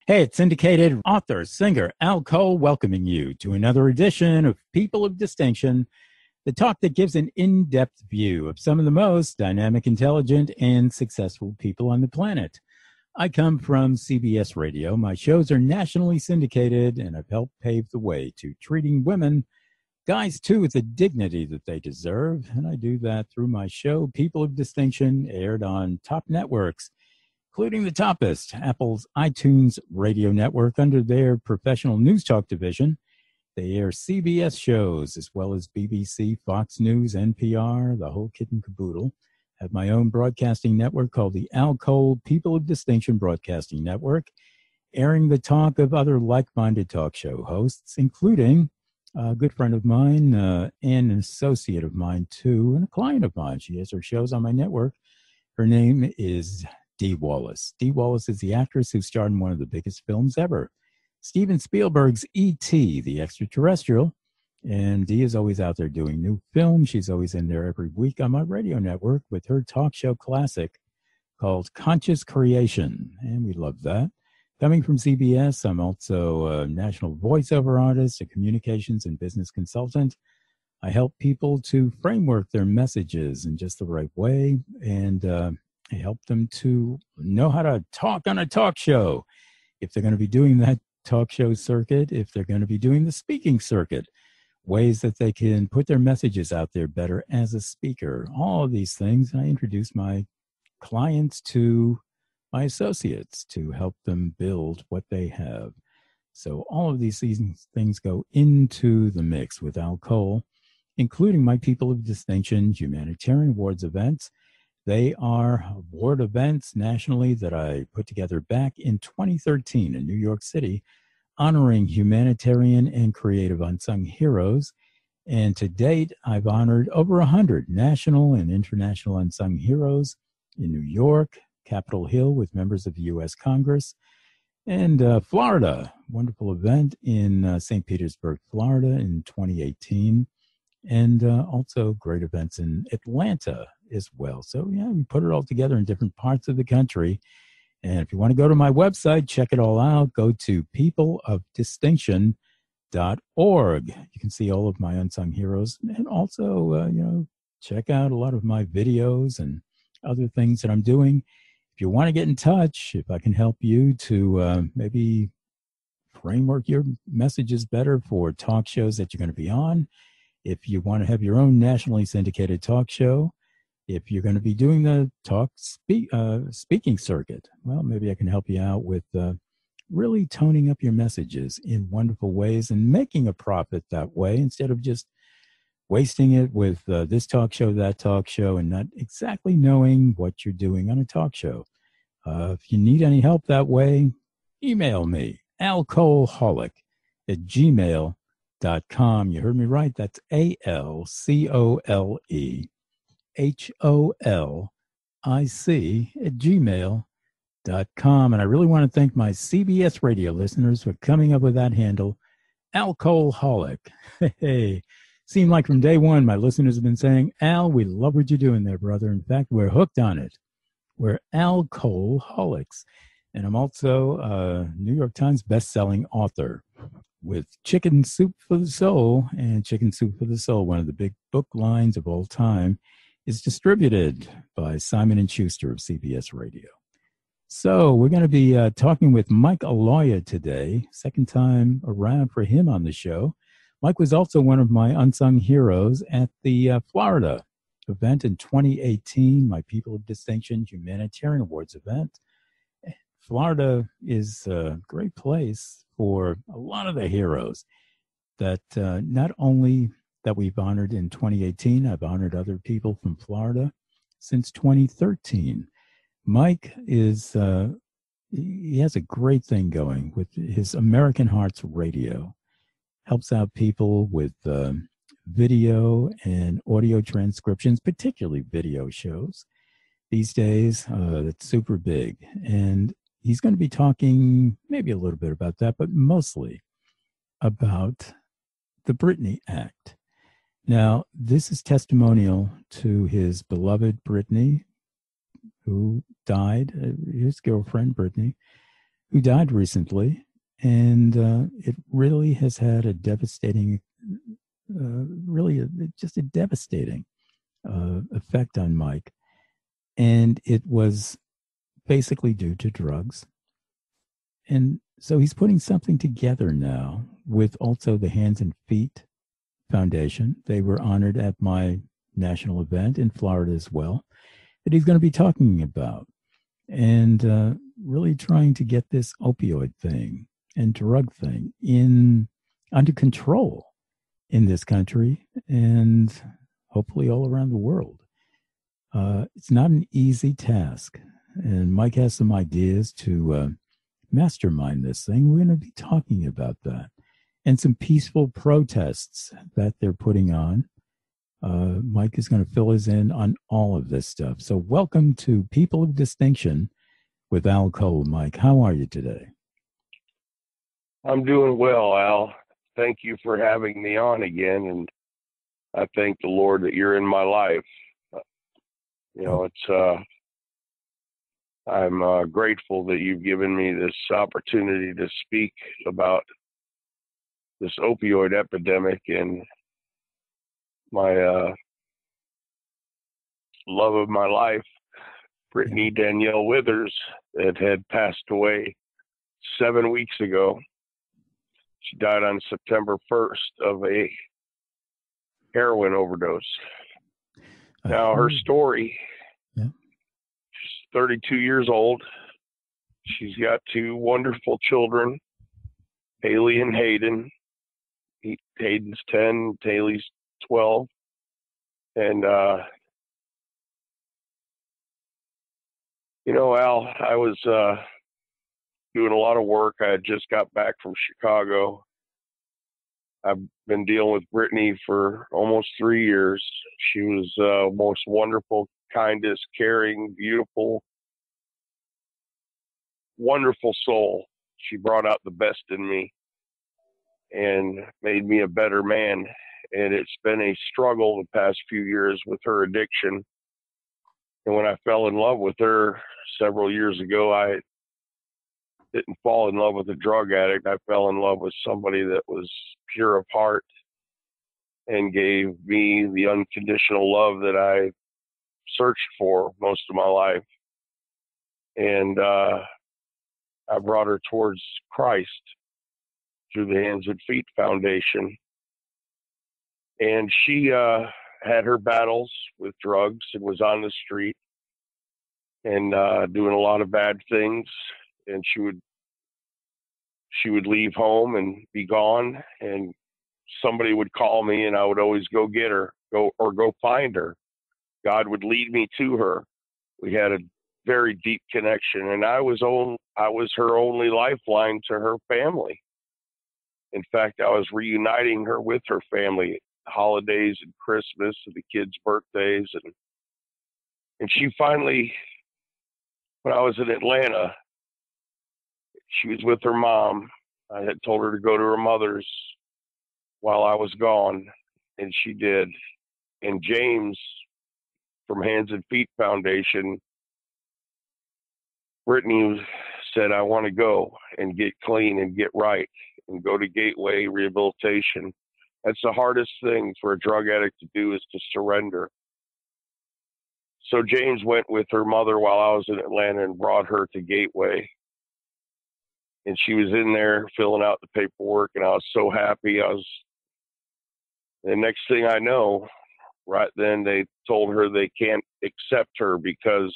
Hey, it's syndicated author, singer Al Cole welcoming you to another edition of People of Distinction, the talk that gives an in-depth view of some of the most dynamic, intelligent, and successful people on the planet. I come from CBS Radio. My shows are nationally syndicated, and I've helped pave the way to treating women, guys too, with the dignity that they deserve. And I do that through my show, People of Distinction, aired on top networks, including the toppest, Apple's iTunes radio network under their professional news talk division. They air CBS shows as well as BBC, Fox News, NPR, the whole kit and caboodle. I have my own broadcasting network called the Al Cole People of Distinction Broadcasting Network, airing the talk of other like-minded talk show hosts, including a good friend of mine and an associate of mine too, and a client of mine. She has her shows on my network. Her name is Dee Wallace. Dee Wallace is the actress who starred in one of the biggest films ever, Steven Spielberg's E.T., the Extraterrestrial. And Dee is always out there doing new films. She's always in there every week on my radio network with her talk show classic called Conscious Creation. And we love that. Coming from CBS, I'm also a national voiceover artist, a communications and business consultant. I help people to framework their messages in just the right way, and I help them to know how to talk on a talk show. If they're going to be doing that talk show circuit, if they're going to be doing the speaking circuit, ways that they can put their messages out there better as a speaker. All of these things, I introduce my clients to my associates to help them build what they have. So all of these things go into the mix with Al Cole, including my People of Distinction Humanitarian Awards events. They are award events nationally that I put together back in 2013 in New York City, honoring humanitarian and creative unsung heroes. And to date, I've honored over 100 national and international unsung heroes in New York, Capitol Hill with members of the U.S. Congress, and Florida, wonderful event in St. Petersburg, Florida in 2018. And also great events in Atlanta as well. So, yeah, we put it all together in different parts of the country. And if you want to go to my website, check it all out. Go to peopleofdistinction.org. You can see all of my unsung heroes. And also, check out a lot of my videos and other things that I'm doing. If you want to get in touch, if I can help you to maybe framework your messages better for talk shows that you're going to be on, if you want to have your own nationally syndicated talk show, if you're going to be doing the speaking circuit, well, maybe I can help you out with really toning up your messages in wonderful ways and making a profit that way instead of just wasting it with this talk show, that talk show, and not exactly knowing what you're doing on a talk show. If you need any help that way, email me, alcoholic@gmail.com. You heard me right. That's ALCOLEHOLIC@gmail.com. And I really want to thank my CBS radio listeners for coming up with that handle, Alcoholic. Hey, seemed like from day one, my listeners have been saying, Al, we love what you're doing there, brother. In fact, we're hooked on it. We're alcoholics. And I'm also a New York Times best-selling author with Chicken Soup for the Soul. And Chicken Soup for the Soul, one of the big book lines of all time, is distributed by Simon & Schuster of CBS Radio. So we're going to be talking with Mike Aloia today, second time around for him on the show. Mike was also one of my unsung heroes at the Florida event in 2018, my People of Distinction Humanitarian Awards event. Florida is a great place for a lot of the heroes that not only that we've honored in 2018, I've honored other people from Florida since 2013. Mike is, he has a great thing going with his American Hearts Radio. Helps out people with video and audio transcriptions, particularly video shows. These days, that's super big. And he's going to be talking maybe a little bit about that, but mostly about the Brittany Act. Now, this is testimonial to his beloved Brittany, who died, his girlfriend, Brittany, who died recently, and it really has had a devastating, just a devastating effect on Mike. And it was basically due to drugs. And so he's putting something together now with also the Hands and Feet Foundation. They were honored at my national event in Florida as well, that he's going to be talking about, and really trying to get this opioid thing and drug thing under control in this country and hopefully all around the world. It's not an easy task, and Mike has some ideas to mastermind this thing. We're going to be talking about that and some peaceful protests that they're putting on. Mike is going to fill us in on all of this stuff. So welcome to People of Distinction with Al Cole. Mike, how are you today? I'm doing well, Al. Thank you for having me on again, and I thank the Lord that you're in my life. I'm grateful that you've given me this opportunity to speak about this opioid epidemic and my love of my life, Brittany Danielle Withers, that had passed away 7 weeks ago. She died on September 1st of a heroin overdose. Now, her story, she's 32 years old. She's got two wonderful children, Haley and Hayden. Hayden's 10, Haley's 12. And, Al, I was doing a lot of work. I had just got back from Chicago. I've been dealing with Brittany for almost 3 years. She was most wonderful, kindest, caring, beautiful, wonderful soul. She brought out the best in me and made me a better man. And it's been a struggle the past few years with her addiction. And when I fell in love with her several years ago, I didn't fall in love with a drug addict. I fell in love with somebody that was pure of heart and gave me the unconditional love that I searched for most of my life. And I brought her towards Christ through the Hands and Feet Foundation. And she had her battles with drugs and was on the street and doing a lot of bad things. And she would leave home and be gone, and somebody would call me, and I would always go get her, go find her. God would lead me to her. We had a very deep connection, and I was her only lifeline to her family. In fact, I was reuniting her with her family, holidays and Christmas and the kids' birthdays, and she finally, when I was in Atlanta, she was with her mom. I had told her to go to her mother's while I was gone, and she did. And James from Hands and Feet Foundation, Brittany said, I want to go and get clean and get right and go to Gateway Rehabilitation. That's the hardest thing for a drug addict to do, is to surrender. So James went with her mother while I was in Atlanta and brought her to Gateway. And she was in there filling out the paperwork, and I was so happy. The next thing I know, right then they told her they can't accept her because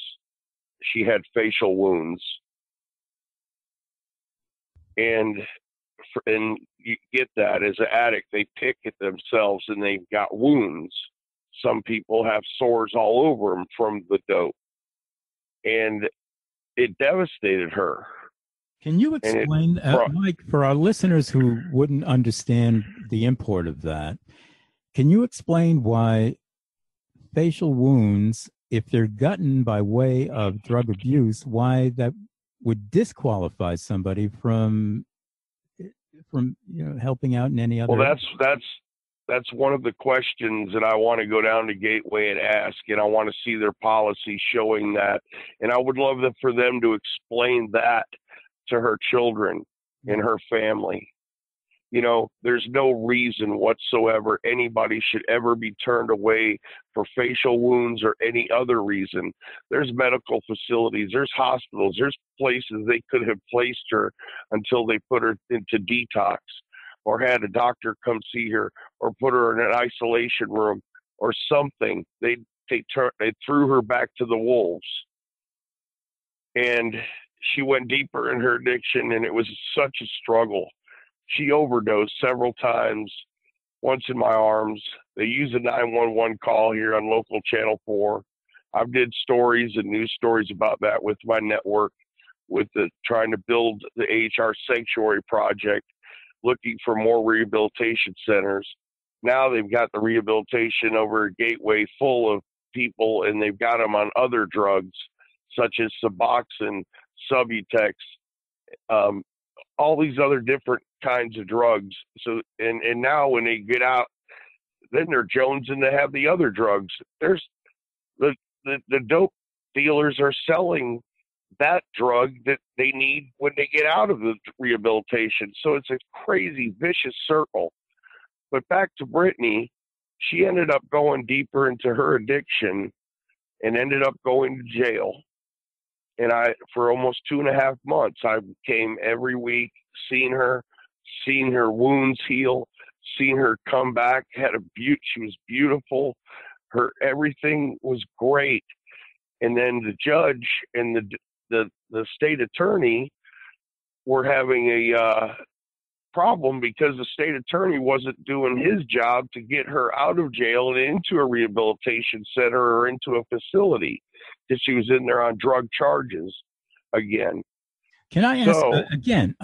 she had facial wounds. And you get that as an addict, they pick at themselves and they've got wounds. Some people have sores all over them from the dope, and it devastated her. Can you explain, Mike, for our listeners who wouldn't understand the import of that, can you explain why facial wounds, if they're gotten by way of drug abuse, why that would disqualify somebody from helping out in any other? Well, that's one of the questions that I want to go down to Gateway and ask, and I want to see their policy showing that. And I would love for them to explain that to her children and her family. You know, there's no reason whatsoever anybody should ever be turned away for facial wounds or any other reason. There's medical facilities, there's hospitals, there's places they could have placed her until they put her into detox or had a doctor come see her or put her in an isolation room or something. They threw her back to the wolves. And she went deeper in her addiction, and it was such a struggle. She overdosed several times, once in my arms. They use a 911 call here on local Channel 4. I've did stories and news stories about that with my network, with trying to build the AHR Sanctuary Project, looking for more rehabilitation centers. Now they've got the rehabilitation over at Gateway full of people, and they've got them on other drugs, such as Suboxone, Subutex, all these other different kinds of drugs. So, and now when they get out, then they're jonesing to have the other drugs. There's the dope dealers are selling that drug that they need when they get out of the rehabilitation. So it's a crazy, vicious circle. But back to Brittany, she ended up going deeper into her addiction and ended up going to jail. And for almost 2.5 months, I came every week, seeing her wounds heal, seeing her come back. She was beautiful. Everything was great. And then the judge and the state attorney were having a problem because the state attorney wasn't doing his job to get her out of jail and into a rehabilitation center or into a facility, because she was in there on drug charges again. Can I ask again?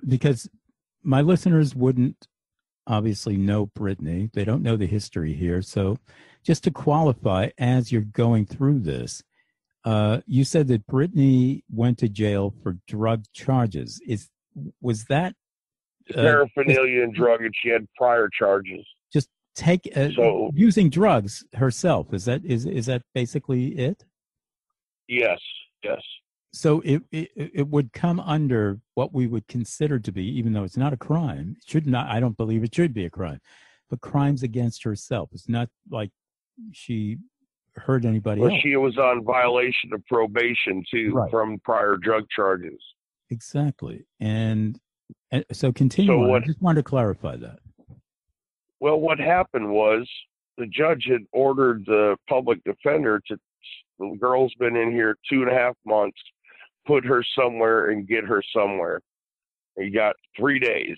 Because my listeners wouldn't obviously know Brittany; they don't know the history here. So, just to qualify, as you're going through this, you said that Brittany went to jail for drug charges. Was that paraphernalia and drug, and she had prior charges? Just using drugs herself. Is that basically it? Yes. So it would come under what we would consider to be, even though it's not a crime, it should not. I don't believe it should be a crime, but crimes against herself. It's not like she hurt anybody else. She was on violation of probation too, right, from prior drug charges. Exactly, and so continue on. I just wanted to clarify that. Well, what happened was the judge had ordered the public defender to. The girl's been in here 2.5 months. Put her somewhere and get her somewhere. He got 3 days.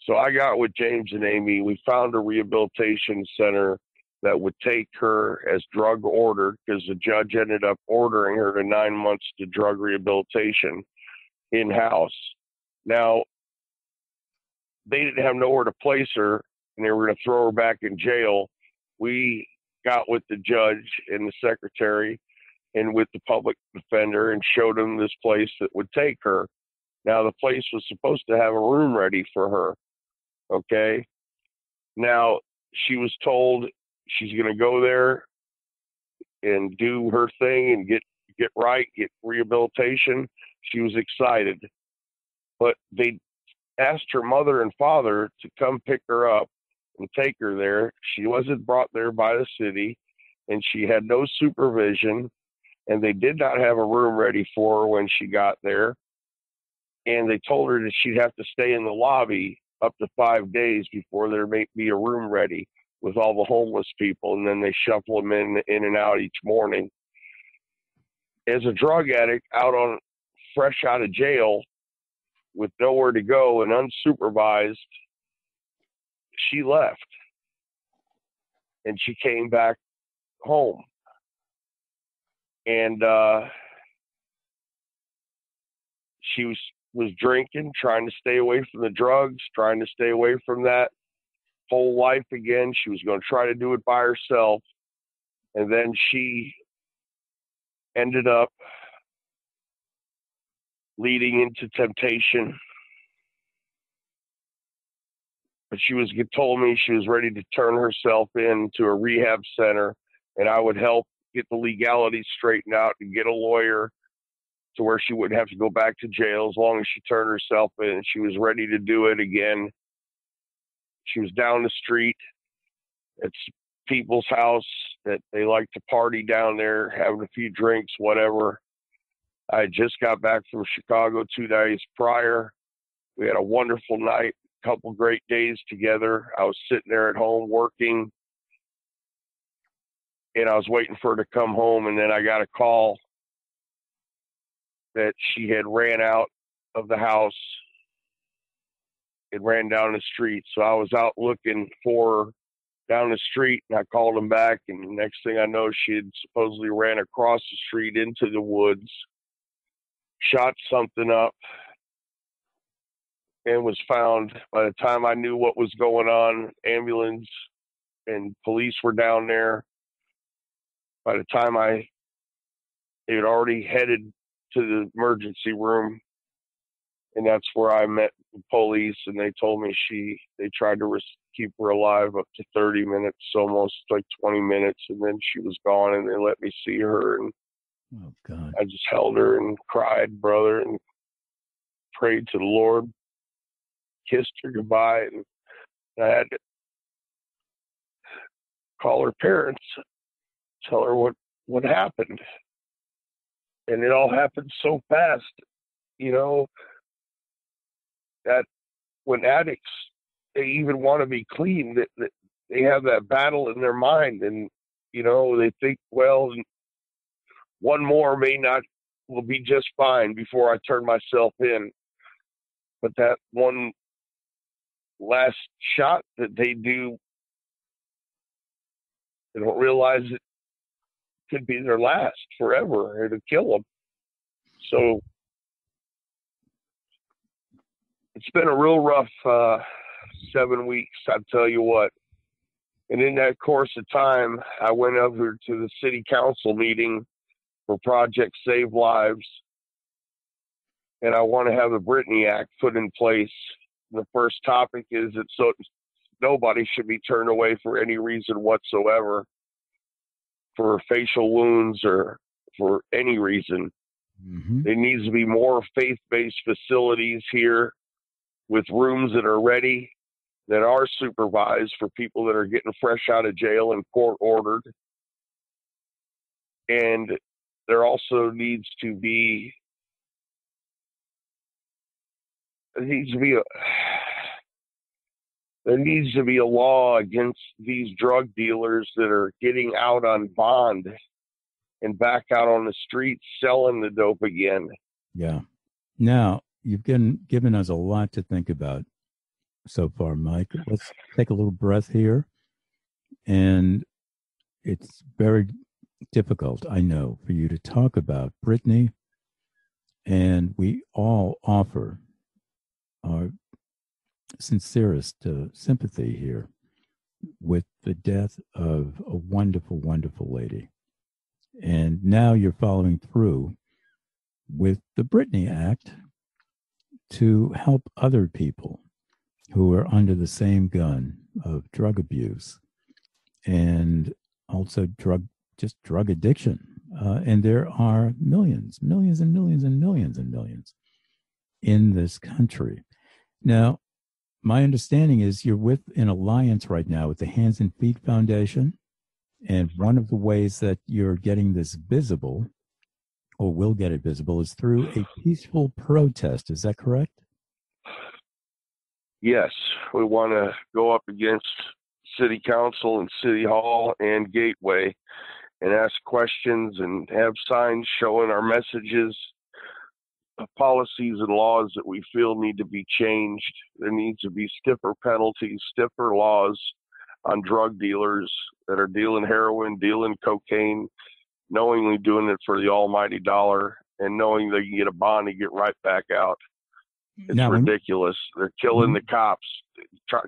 So I got with James and Amy. We found a rehabilitation center that would take her as drug ordered, because the judge ended up ordering her to 9 months to drug rehabilitation in-house. Now, they didn't have nowhere to place her, and they were going to throw her back in jail. We got with the judge and the secretary and with the public defender and showed them this place that would take her. Now, the place was supposed to have a room ready for her. Okay. Now, she was told she's going to go there and do her thing and get rehabilitation. She was excited, but they asked her mother and father to come pick her up and take her there. She wasn't brought there by the city, and she had no supervision, and they did not have a room ready for her when she got there. And they told her that she'd have to stay in the lobby up to 5 days before there may be a room ready with all the homeless people, and then they shuffle them in and out each morning. As a drug addict fresh out of jail with nowhere to go and unsupervised, she left, and she came back home. And she was drinking, trying to stay away from the drugs, trying to stay away from that whole life again. She was going to try to do it by herself. And then she ended up leading into temptation. But she told me she was ready to turn herself into a rehab center, and I would help get the legalities straightened out and get a lawyer to where she wouldn't have to go back to jail as long as she turned herself in. She was ready to do it again. She was down the street. It's people's house that they like to party down there, having a few drinks, whatever. I just got back from Chicago 2 days prior. We had a wonderful night, a couple great days together. I was sitting there at home working, and I was waiting for her to come home, and then I got a call that she had ran out of the house. It ran down the street. So I was out looking for her down the street, and I called them back, and the next thing I know, she had supposedly ran across the street into the woods, shot something up, and was found. By the time I knew what was going on, ambulance and police were down there. By the time they had already headed to the emergency room, and that's where I met the police, and they told me they tried to keep her alive up to 30 minutes, almost like 20 minutes, and then she was gone, and they let me see her, and oh God, I just held her and cried, brother, and prayed to the Lord, kissed her goodbye, and I had to call her parents, tell her what happened. And it all happened so fast, that when addicts, they even want to be clean, that they have that battle in their mind, and, they think, well, one more will be just fine before I turn myself in. But that one last shot that they do, they don't realize it could be their last forever. It'll kill them. So it's been a real rough 7 weeks, I tell you what. And in that course of time, I went over to the city council meeting for Project Save Lives, and I want to have the Brittany Act put in place. The first topic is that so nobody should be turned away for any reason whatsoever, for facial wounds or for any reason. Mm-hmm. There needs to be more faith-based facilities here with rooms that are ready, that are supervised for people that are getting fresh out of jail and court ordered. And there also needs to be a law against these drug dealers that are getting out on bond and back out on the streets selling the dope again. Yeah. Now, you've given us a lot to think about so far, Mike. Let's take a little breath here. And it's very difficult, I know, for you to talk about Brittany. And we all offer our sincerest sympathy here with the death of a wonderful, wonderful lady. And now you're following through with the Brittany Act to help other people who are under the same gun of drug abuse and also drug addiction. And there are millions and millions and millions and millions in this country. Now, my understanding is you're with an alliance right now with the Hands and Feet Foundation. And one of the ways that you're getting this visible, or will get it visible, is through a peaceful protest. Is that correct? Yes. We want to go up against City Council and City Hall and Gateway and ask questions and have signs showing our messages, policies and laws that we feel need to be changed. There needs to be stiffer penalties, stiffer laws on drug dealers that are dealing heroin, dealing cocaine, knowingly doing it for the almighty dollar, and knowing they can get a bond and get right back out. It's ridiculous. They're killing the cops.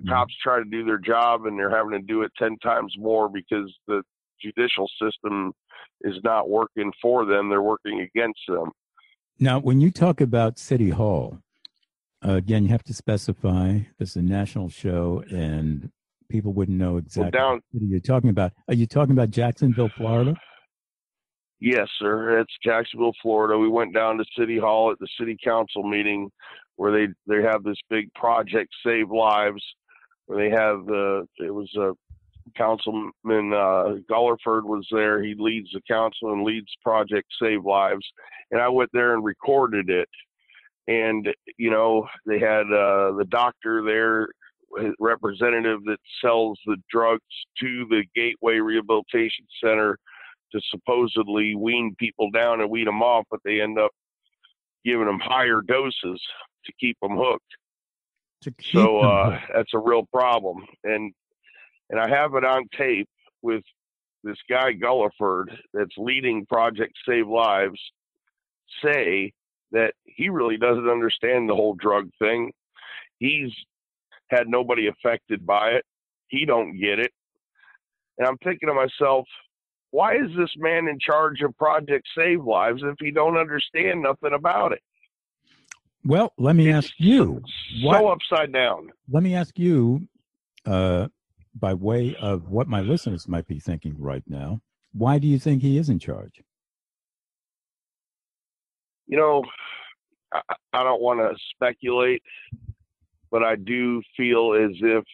Cops try to do their job, and they're having to do it 10 times more because the judicial system is not working for them. They're working against them. Now, when you talk about City Hall, again, you have to specify this is a national show, and people wouldn't know exactly what you're talking about. Are you talking about Jacksonville, Florida? Yes, sir. It's Jacksonville, Florida. We went down to City Hall at the City Council meeting where they have this big project, Save Lives, where they have it was a Councilman Gullerford was there. He leads the council and leads Project Save Lives. And I went there and recorded it. And, they had the doctor there, representative that sells the drugs to the Gateway Rehabilitation Center to supposedly wean people down and wean them off, but they end up giving them higher doses to keep them hooked. So that's a real problem. And I have it on tape with this guy Gullerford that's leading Project Save Lives say that he really doesn't understand the whole drug thing. He's had nobody affected by it. He don't get it. And I'm thinking to myself, why is this man in charge of Project Save Lives if he don't understand nothing about it? Well, let me ask you. So upside down. Let me ask you, by way of what my listeners might be thinking right now, why do you think he is in charge? I don't want to speculate, but I do feel as if,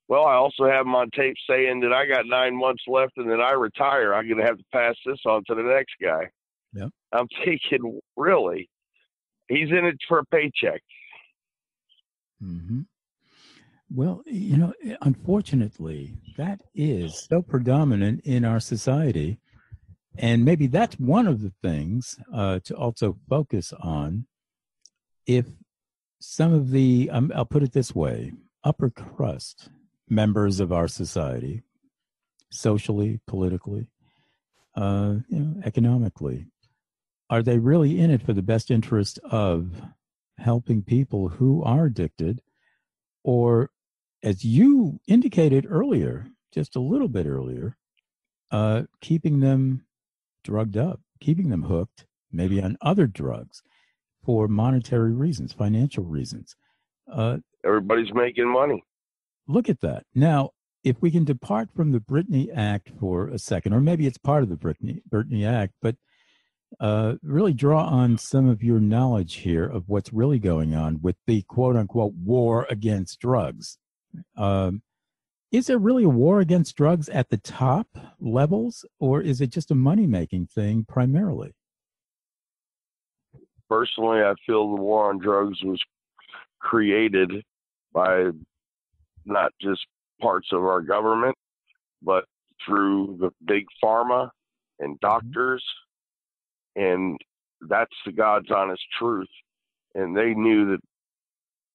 well, I also have him on tape saying that I got 9 months left and then I retire. I'm going to have to pass this on to the next guy. Yep. I'm thinking, really? He's in it for a paycheck. Mm-hmm. Well, unfortunately, that is so predominant in our society. And maybe that's one of the things to also focus on. If some of the, I'll put it this way, upper crust members of our society, socially, politically, economically, are they really in it for the best interest of helping people who are addicted, or, as you indicated earlier, just a little bit earlier, keeping them drugged up, keeping them hooked, maybe on other drugs for monetary reasons, financial reasons? Everybody's making money. Look at that. Now, if we can depart from the Brittany Act for a second, or maybe it's part of the Brittany Act, but really draw on some of your knowledge here of what's really going on with the quote-unquote war against drugs. Is there really a war against drugs at the top levels, or is it just a money-making thing primarily? Personally, I feel the war on drugs was created by not just parts of our government, but through the big pharma and doctors. And that's the God's honest truth. And they knew that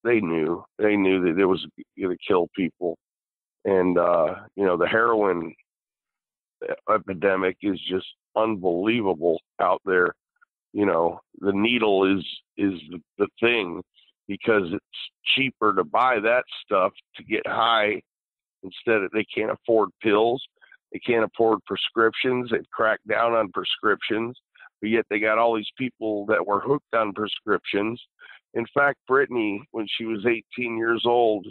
it was going to kill people. And, the heroin epidemic is just unbelievable out there. The needle is the thing, because it's cheaper to buy that stuff to get high instead of, they can't afford pills. They can't afford prescriptions. They've cracked down on prescriptions, but yet they got all these people that were hooked on prescriptions. In fact, Brittany, when she was 18 years old,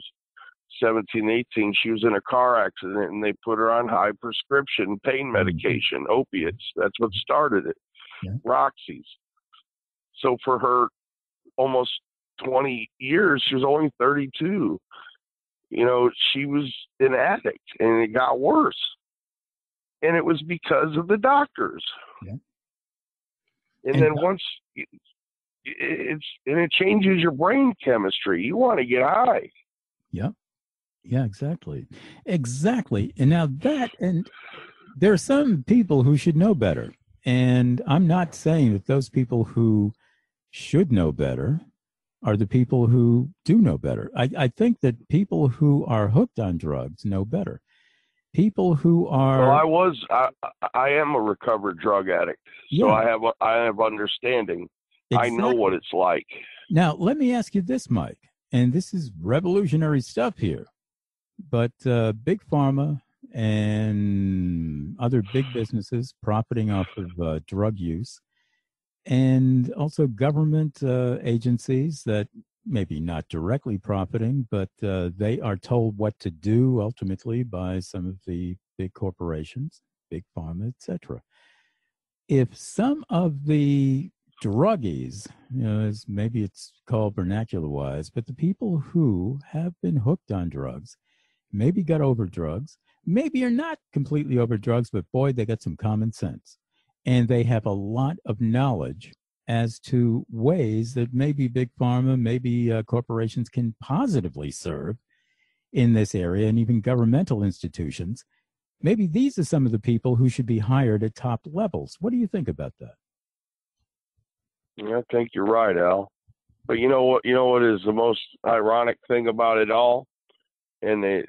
17, 18, she was in a car accident and they put her on high prescription pain medication, opiates. That's what started it. Yeah. Roxy's. So for her almost 20 years, she was only 32. She was an addict, and it got worse. And it was because of the doctors. Yeah. And then once it changes your brain chemistry. You want to get high. Yeah. Yeah, exactly. Exactly. And now and there are some people who should know better. And I'm not saying that those people who should know better are the people who do know better. I think that people who are hooked on drugs know better. People who are... Well, I am a recovered drug addict, so yeah. I have understanding. Exactly. I know what it's like. Now, let me ask you this, Mike, and this is revolutionary stuff here, but Big Pharma and other big businesses profiting off of drug use, and also government agencies that maybe not directly profiting, but they are told what to do ultimately by some of the big corporations, Big Pharma, etc. if some of the druggies, as maybe it's called vernacular wise, but the people who have been hooked on drugs, maybe got over drugs, maybe are not completely over drugs, but boy, they got some common sense. And they have a lot of knowledge as to ways that maybe big pharma, maybe corporations can positively serve in this area, and even governmental institutions. Maybe these are some of the people who should be hired at top levels. What do you think about that? Yeah, I think you're right, Al. But you know what? You know what is the most ironic thing about it all? And they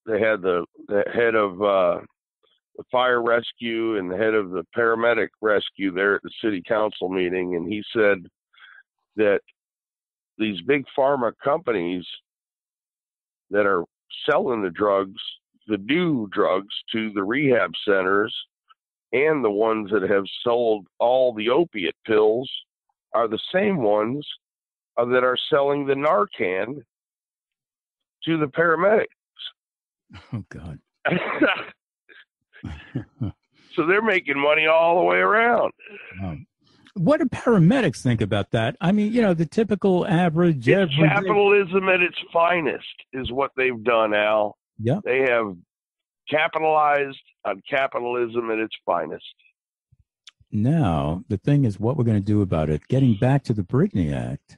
had the head of the fire rescue and the head of the paramedic rescue there at the city council meeting, and he said that these big pharma companies that are selling the drugs, the new drugs to the rehab centers, and the ones that have sold all the opiate pills are the same ones that are selling the Narcan to the paramedics. Oh, God. So they're making money all the way around. What do paramedics think about that? I mean, the typical average. Capitalism at its finest is what they've done, Al. Yeah. They have capitalized on capitalism at its finest. Now, the thing is what we're going to do about it. Getting back to the Brittany Act,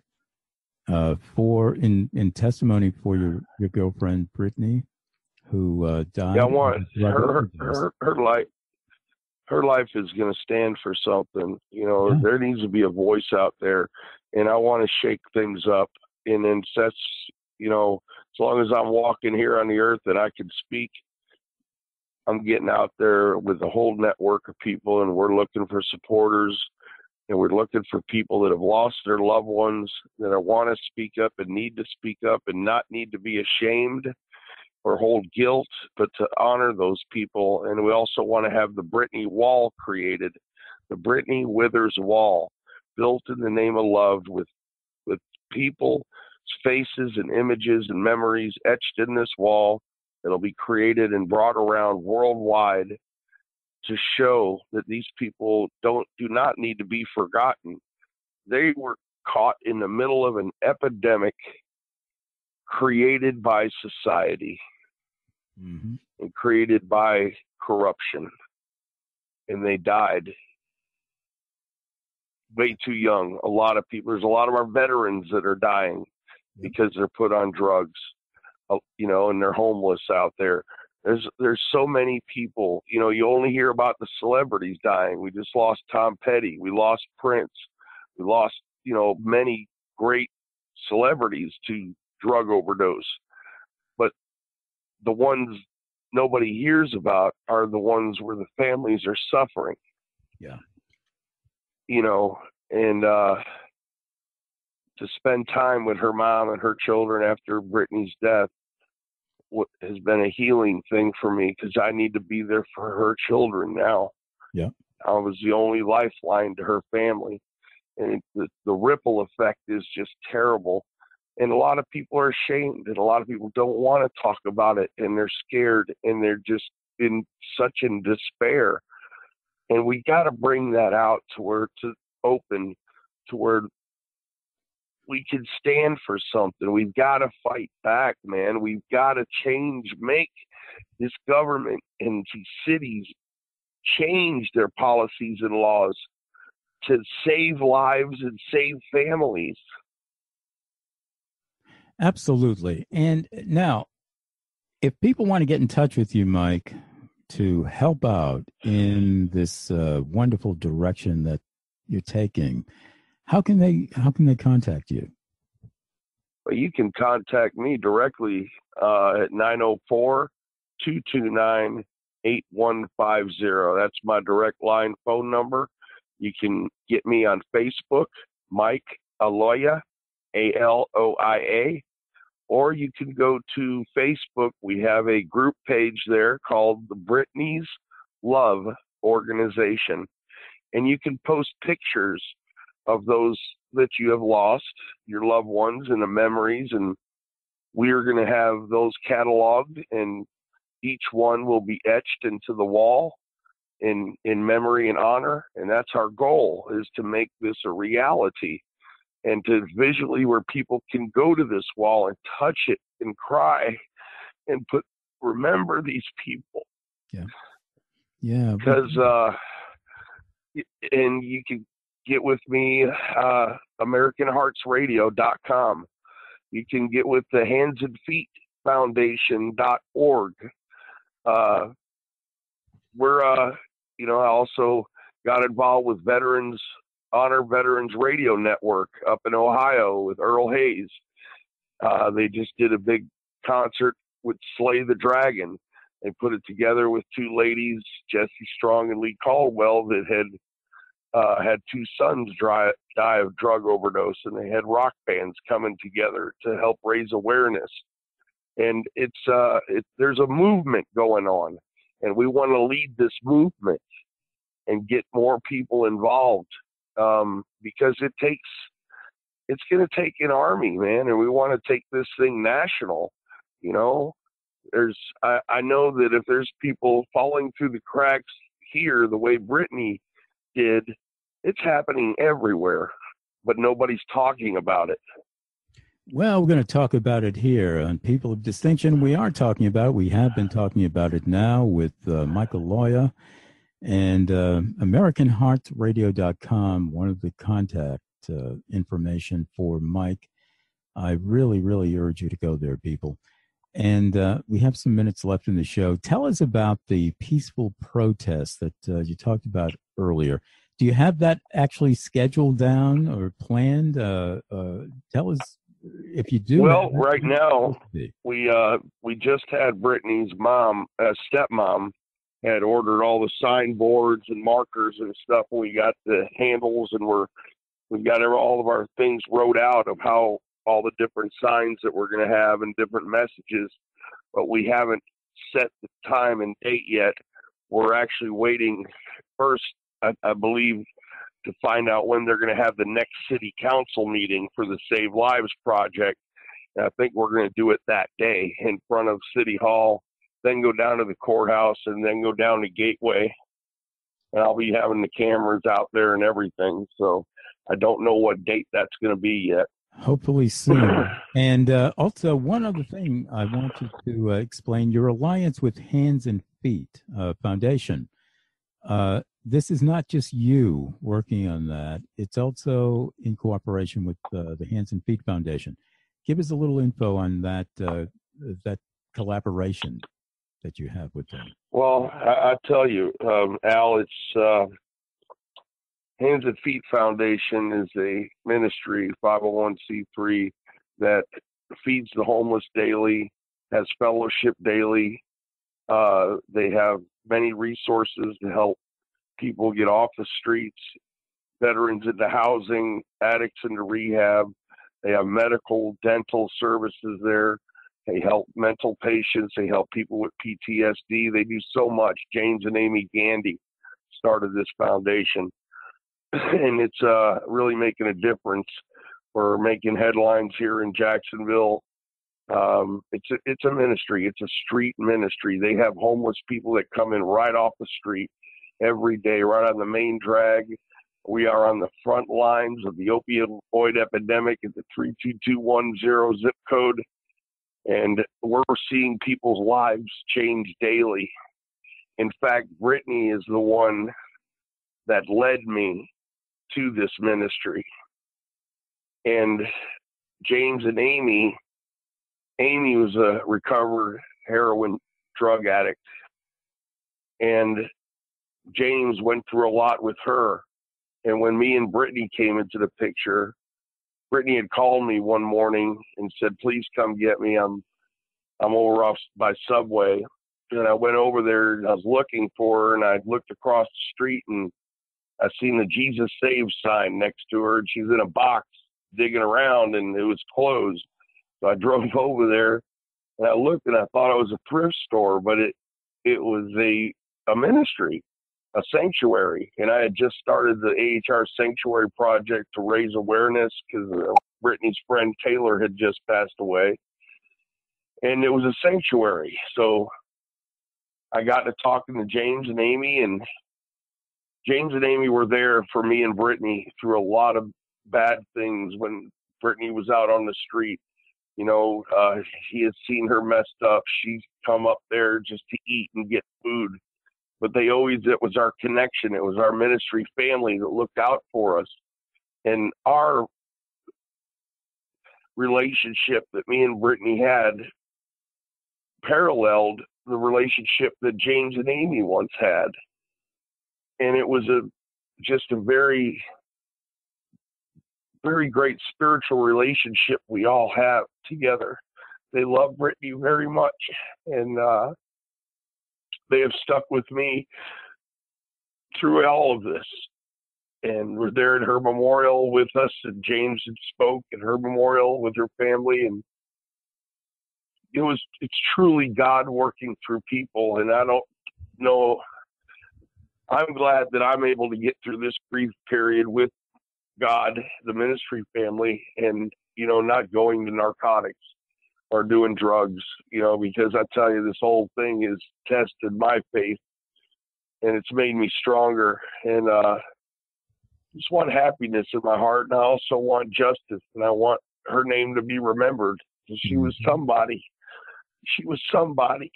in testimony for your girlfriend, Brittany, who died. Yeah, her life is going to stand for something. There needs to be a voice out there, and I want to shake things up. And then that's, as long as I'm walking here on the earth and I can speak, I'm getting out there with a whole network of people, and we're looking for supporters, and we're looking for people that have lost their loved ones, that want to speak up and need to speak up and not need to be ashamed or hold guilt, but to honor those people. And we also want to have the Brittany Wall created, the Brittany Withers Wall, built in the name of love, with people's faces and images and memories etched in this wall that'll be created and brought around worldwide to show that these people do not need to be forgotten. They were caught in the middle of an epidemic created by society. Mm-hmm. And created by corruption, and they died way too young. There's a lot of our veterans that are dying because they're put on drugs, and they're homeless out there. There's so many people. You only hear about the celebrities dying. We just lost Tom Petty. We lost Prince. We lost many great celebrities to drug overdose. But the ones nobody hears about are the ones where the families are suffering. Yeah. And to spend time with her mom and her children after Brittany's death has been a healing thing for me, because I need to be there for her children now. Yeah. I was the only lifeline to her family. And the ripple effect is just terrible. And a lot of people are ashamed, and a lot of people don't want to talk about it, and they're scared, and they're just in despair. And we got to bring that out to where we can stand for something. We've got to fight back, man. We've got to make this government and these cities change their policies and laws to save lives and save families. Absolutely. And now, if people want to get in touch with you, Mike, to help out in this wonderful direction that you're taking, how can they contact you? Well, you can contact me directly at 904-229-8150. That's my direct line phone number. You can get me on Facebook, Mike Aloia, Aloia, or you can go to Facebook. We have a group page there called the Brittany's Love Organization, and you can post pictures of those that you have lost, your loved ones, and the memories, and we are going to have those cataloged, and each one will be etched into the wall, in memory and honor. And that's our goal, is to make this a reality, and to visually where people can go to this wall and touch it and cry and remember these people. Yeah. Because and you can get with me, AmericanHeartsRadio.com. You can get with the Hands and Feet Foundation.org. We're I also got involved with Honor Veterans Radio Network up in Ohio with Earl Hayes. They just did a big concert with Slay the Dragon. They put it together with two ladies, Jesse Strong and Lee Caldwell, that had two sons die of drug overdose, and they had rock bands coming together to help raise awareness. And there's a movement going on, and we want to lead this movement and get more people involved, because it's going to take an army, man, and we want to take this thing national. I know that if there's people falling through the cracks here the way Brittany did, it's happening everywhere, but nobody's talking about it. Well, we're going to talk about it here on People of Distinction. We have been talking about it now with Michael Aloia and AmericanHeartsRadio.com, one of the contact information for Mike. I really, really urge you to go there, people. And we have some minutes left in the show. Tell us about the peaceful protest that you talked about earlier. Do you have that actually scheduled down or planned? Tell us if you do. Well, right now, we just had Brittany's stepmom had ordered all the signboards and markers and stuff. We got the handles, and we've got all of our things wrote out of how all the different signs that we're going to have and different messages, but we haven't set the time and date yet. We're actually waiting first, I believe, to find out when they're going to have the next city council meeting for the Save Lives Project. And I think we're going to do it that day in front of City Hall, then go down to the courthouse, and then go down to Gateway. And I'll be having the cameras out there and everything. So I don't know what date that's going to be yet. Hopefully soon. And also, one other thing I wanted to explain, your alliance with Hands and Feet Foundation. This is not just you working on that. It's also in cooperation with the Hands and Feet Foundation. Give us a little info on that collaboration that you have with them. Well, I tell you, Al, it's Hands and Feet Foundation is a ministry, 501c3, that feeds the homeless daily, has fellowship daily. They have many resources to help people get off the streets, veterans into housing, addicts into rehab. They have medical, dental services there. They help mental patients. They help people with PTSD. They do so much. James and Amy Gandy started this foundation, and it's really making a difference. We're making headlines here in Jacksonville. It's a ministry. It's a street ministry. They have homeless people that come in right off the street every day, right on the main drag. We are on the front lines of the opioid epidemic at the 32210 zip code, and we're seeing people's lives change daily. In fact, Brittany is the one that led me to this ministry. And James and Amy was a recovered heroin drug addict. And James went through a lot with her. And when me and Brittany came into the picture, Brittany had called me one morning and said, "Please come get me. I'm over off by Subway." And I went over there and I was looking for her, and I looked across the street and I seen the Jesus Saves sign next to her, and she's in a box digging around, and it was closed. So I drove over there and I looked, and I thought it was a thrift store, but it was a ministry, a sanctuary. And I had just started the AHR Sanctuary Project to raise awareness because Brittany's friend Taylor had just passed away. And it was a sanctuary. So I got to talking to James and Amy, and James and Amy were there for me and Brittany through a lot of bad things when Brittany was out on the street. You know, he had seen her messed up. She's come up there just to eat and get food. But it was our connection. It was our ministry family that looked out for us. And our relationship that me and Brittany had paralleled the relationship that James and Amy once had. And it was just a very, very great spiritual relationship we all have together. They love Brittany very much, and they have stuck with me through all of this. And we're there at her memorial with us, and James had spoke at her memorial with her family, and it's truly God working through people. And I don't know, I'm glad that I'm able to get through this grief period with God, the ministry family, and, you know, not going to narcotics or doing drugs, you know, because I tell you, this whole thing has tested my faith, and it's made me stronger. And just want happiness in my heart, and I also want justice, and I want her name to be remembered. She was somebody. She was somebody.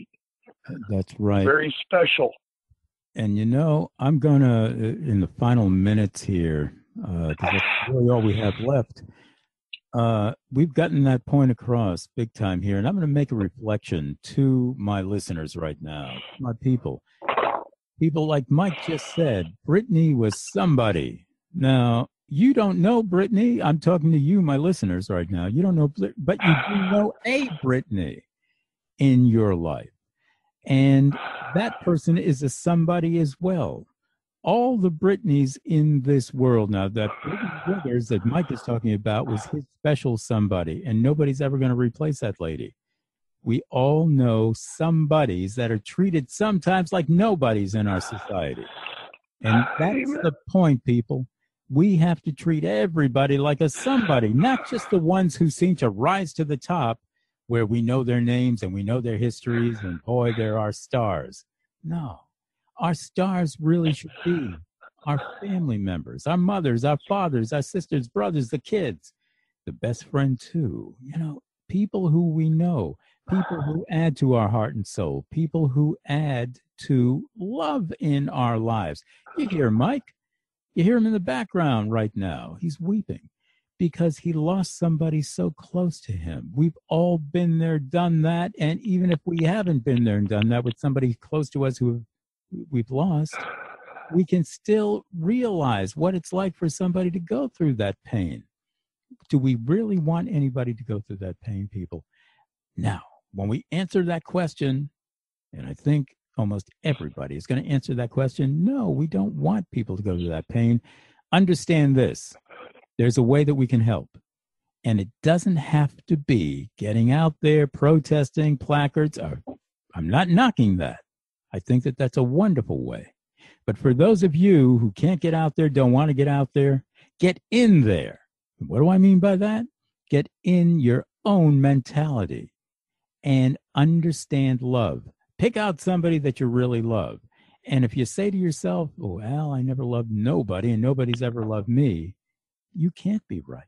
That's right. Very special. And, you know, I'm going to, in the final minutes here, because that's really all we have left, we've gotten that point across big time here. And I'm going to make a reflection to my listeners right now, my people. People like Mike just said, Brittany was somebody. Now, you don't know Brittany. I'm talking to you, my listeners, right now. You don't know, but you do know a Brittany in your life. And that person is a somebody as well. All the Brittany's in this world now, that Brittany Withers that Mike is talking about was his special somebody, and nobody's ever going to replace that lady. We all know somebodies that are treated sometimes like nobodies in our society. And that's the point, people. We have to treat everybody like a somebody, not just the ones who seem to rise to the top, where we know their names and we know their histories, and boy, they're our stars. No, our stars really should be our family members, our mothers, our fathers, our sisters, brothers, the kids, the best friend too. You know, people who we know, people who add to our heart and soul, people who add to love in our lives. You hear Mike, you hear him in the background right now. He's weeping because he lost somebody so close to him. We've all been there, done that. And even if we haven't been there and done that with somebody close to us who we've lost, we can still realize what it's like for somebody to go through that pain. Do we really want anybody to go through that pain, people? Now, when we answer that question, and I think almost everybody is going to answer that question, no, we don't want people to go through that pain. Understand this. There's a way that we can help. And it doesn't have to be getting out there, protesting, placards. I'm not knocking that. I think that that's a wonderful way. But for those of you who can't get out there, don't want to get out there, get in there. What do I mean by that? Get in your own mentality and understand love. Pick out somebody that you really love. And if you say to yourself, oh, Al, I never loved nobody and nobody's ever loved me, you can't be right.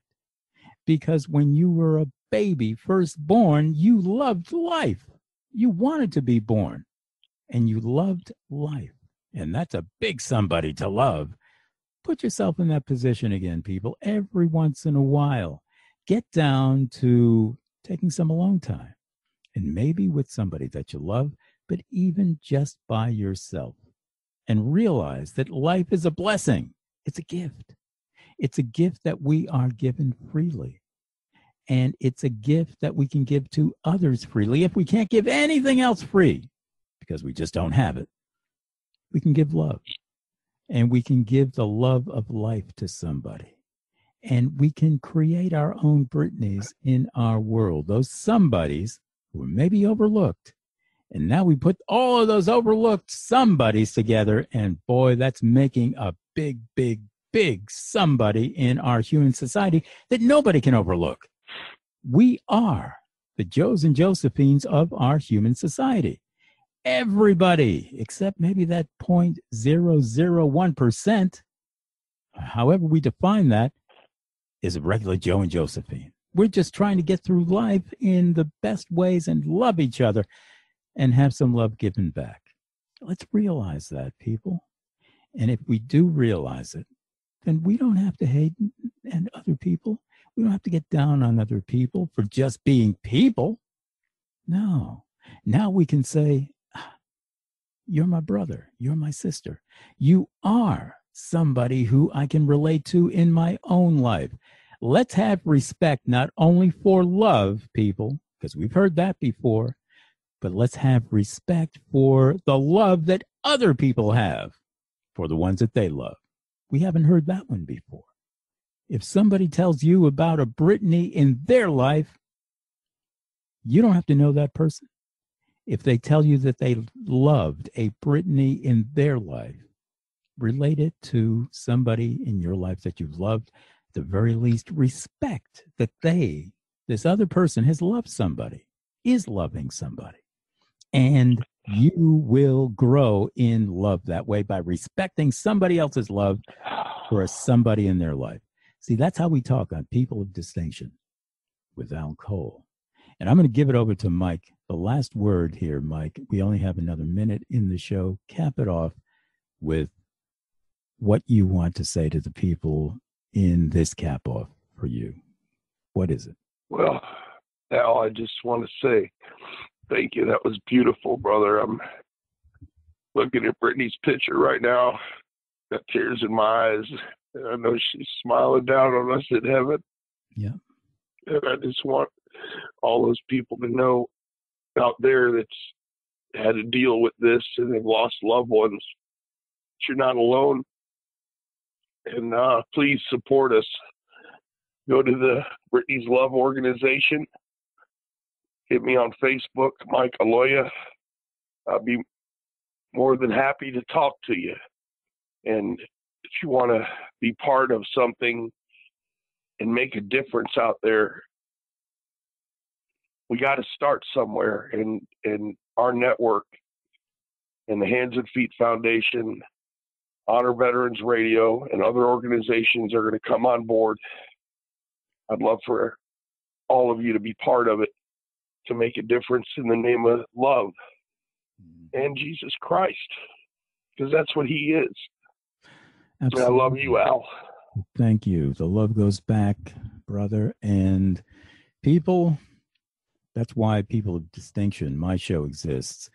Because when you were a baby, first born, you loved life. You wanted to be born and you loved life. And that's a big somebody to love. Put yourself in that position again, people. Every once in a while, get down to taking some alone time, and maybe with somebody that you love, but even just by yourself, and realize that life is a blessing. It's a gift. It's a gift that we are given freely. And it's a gift that we can give to others freely. If we can't give anything else free, because we just don't have it, we can give love. And we can give the love of life to somebody. And we can create our own Brittany's in our world. Those somebodies who are maybe overlooked. And now we put all of those overlooked somebodies together. And boy, that's making a big, big, big somebody in our human society that nobody can overlook. We are the Joes and Josephines of our human society. everybody, except maybe that 0.001%, however we define that, is a regular Joe and Josephine. We're just trying to get through life in the best ways and love each other and have some love given back. Let's realize that, people. And if we do realize it, then we don't have to hate and other people. We don't have to get down on other people for just being people. No. Now we can say, you're my brother. You're my sister. You are somebody who I can relate to in my own life. Let's have respect not only for love, people, because we've heard that before, but let's have respect for the love that other people have for the ones that they love. We haven't heard that one before. If somebody tells you about a Brittany in their life, you don't have to know that person. If they tell you that they loved a Brittany in their life, relate it to somebody in your life that you've loved. At the very least, respect that this other person has loved somebody, is loving somebody. And you will grow in love that way by respecting somebody else's love for somebody in their life. See, that's how we talk on People of Distinction with Al Cole. And I'm going to give it over to Mike. The last word here, Mike. We only have another minute in the show. Cap it off with what you want to say to the people in this cap off for you. What is it? Well, Al, I just want to say thank you. That was beautiful, brother. I'm looking at Brittany's picture right now. Got tears in my eyes. And I know she's smiling down on us in heaven. Yeah. And I just want all those people to know out there that's had to deal with this and have lost loved ones. You're not alone. And please support us. Go to the Brittany's Love organization. Hit me on Facebook, Mike Aloia. I'll be more than happy to talk to you. And if you want to be part of something and make a difference out there, we got to start somewhere. And our network and the Hands and Feet Foundation, Honor Veterans Radio, and other organizations are going to come on board. I'd love for all of you to be part of it, to make a difference in the name of love and Jesus Christ, because that's what he is. Absolutely. I love you, Al. Thank you. The love goes back, brother. And people, that's why People of Distinction, my show, exists,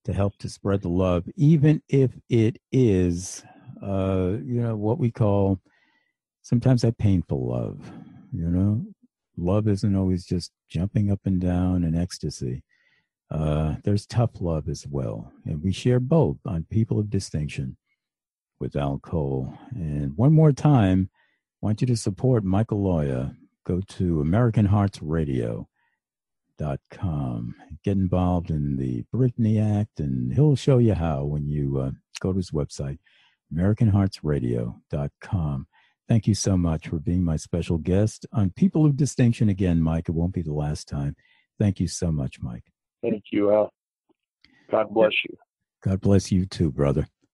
to help to spread the love, even if it is, what we call sometimes that painful love. Love isn't always just jumping up and down in ecstasy. There's tough love as well. And we share both on People of Distinction with Al Cole. And one more time, I want you to support Michael Aloia. Go to AmericanHeartsRadio.com. Get involved in the Brittany Act, and he'll show you how when you go to his website, AmericanHeartsRadio.com. Thank you so much for being my special guest on People of Distinction again, Mike. It won't be the last time. Thank you so much, Mike. Thank you, Al. God bless you. God bless you too, brother.